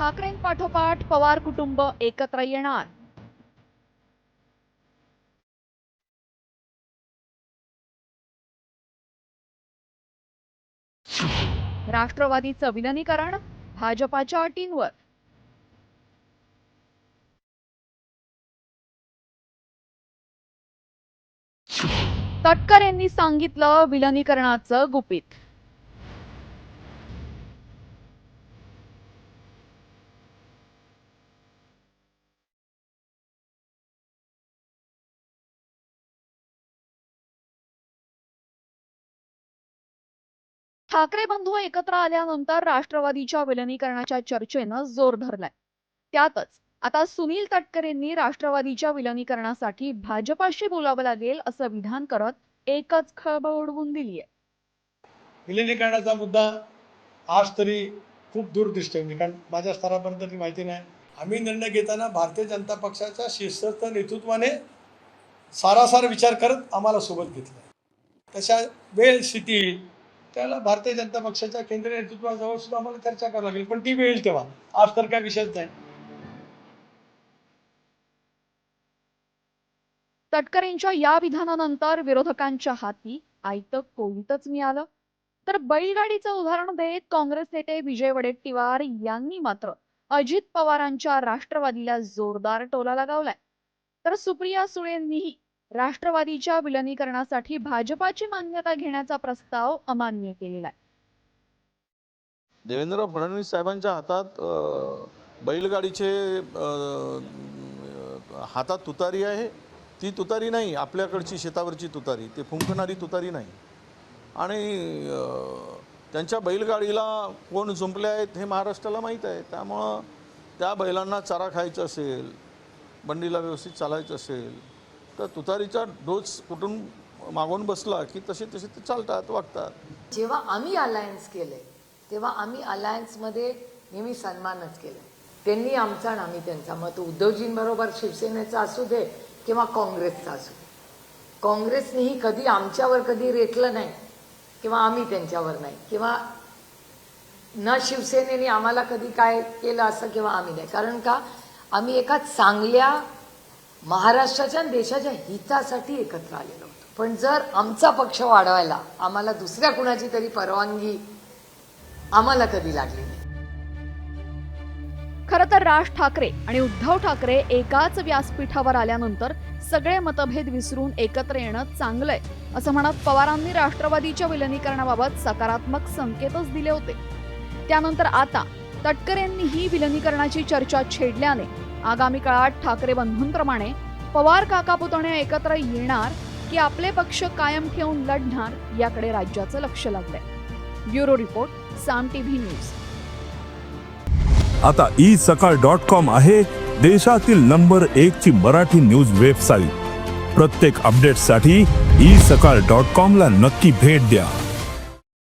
ठाकरेंपाठोपाठ पवार कुटुंब एकत्र येणार. राष्ट्रवादीचं विलिनीकरण भाजपाच्या अटींवर. तटकर यांनी सांगितलं विलिनीकरणाचं गुपित. ठाकरे बंधू एकत्र आल्यानंतर राष्ट्रवादीच्या विलिनीकरणाच्या चर्चेनं जोर धरलाय. त्यातच आता सुनील तटकर यांनी राष्ट्रवादीच्या विलिनीकरणासाठी भाजपाशी बोलावं लागेल असं विधान करत एकच खळबळ उडवून दिलीय. विलिनीकरणाचा मुद्दा आज तरी खूप दूर दिसतोय, कारण माझ्या स्तरापर्यंत ती माहिती नाही. आम्ही निर्णय घेताना भारतीय जनता पक्षाच्या शिस्तबद्ध नेतृत्वाने सारासार विचार करत आम्हाला सोबत घेतलं. तशा वेळ स्थिती येईल त्याला भारतीय जनता पक्षाच्या केंद्रीय नेतृत्वाजवळ सुद्धा आम्हाला चर्चा करावी लागेल, पण ती वेळ येईल तेव्हा. आज तर काय विषयच नाही. तटकर यांच्या या विधानानंतर विरोधकांच्या हाती आयतं कोवितच मिळालं. तर बैलगाडीचं उदाहरण देत काँग्रेस नेते विजय वडेट्टीवार यांनी मात्र अजित पवारांच्या राष्ट्रवादीला जोरदार टोला लगावलाय. तर सुप्रिया सुळेंनीही राष्ट्रवादीच्या विलिनीकरणासाठी भाजपाची मान्यता घेण्याचा प्रस्ताव अमान्य केलेला आहे. देवेंद्र फडणवीस साहेबांच्या हातात बैलगाडीचे हातात तुतारी आहे. ती तुतारी नाही आपल्याकडची शेतावरची तुतारी, ते फुंकणारी तुतारी नाही. आणि त्यांच्या बैलगाडीला कोण जुंपले आहेत हे महाराष्ट्राला माहीत आहे. त्यामुळं त्या बैलांना चारा खायचा असेल, बंडीला व्यवस्थित चालायचं असेल तर तुतारीचा डोस कुठून मागून बसला की तसे तसे ते चालतात, वागतात. जेव्हा आम्ही अलायन्स केले तेव्हा आम्ही अलायन्समध्ये नेहमी सन्मानच केला. त्यांनी आमचा आणि आम्ही त्यांचा. मत उद्धवजींबरोबर शिवसेनेचा असू दे किंवा काँग्रेसचा असू दे, काँग्रेसनेही कधी आमच्यावर कधी रेटलं नाही किंवा आम्ही त्यांच्यावर नाही, किंवा न शिवसेनेने आम्हाला कधी काय केलं असं किंवा आम्ही नाही. कारण का आम्ही एका चांगल्या महाराष्ट्राच्या आणि देशाच्या हितासाठी एकत्र आलेलो होतो. पण जर आमचा पक्ष वाढवायला आम्हाला दुसऱ्या कुणाची तरी परवानगी आम्हाला कधी लागली नाही. खरं तर राज ठाकरे आणि उद्धव ठाकरे एकाच व्यासपीठावर आल्यानंतर सगळे मतभेद विसरून एकत्र येणं चांगलंय असं म्हणत पवारांनी राष्ट्रवादीच्या विलिनीकरणाबाबत सकारात्मक संकेतच दिले होते. त्यानंतर आता तटकर यांनीही विलिनीकरणाची चर्चा छेडल्याने आगामी काळात ठाकरे बंधूंप्रमाणे पवार काका पुतणे एकत्र येणार की आपले पक्ष कायम ठेवून लढणार याकडे राज्याचं लक्ष लागलंय. ब्युरो रिपोर्ट, साम टीव्ही न्यूज. आता isakal.com आहे देशातील नंबर 1 ची मराठी न्यूज वेबसाईट. प्रत्येक अपडेटसाठी isakal.com ला नक्की भेट द्या.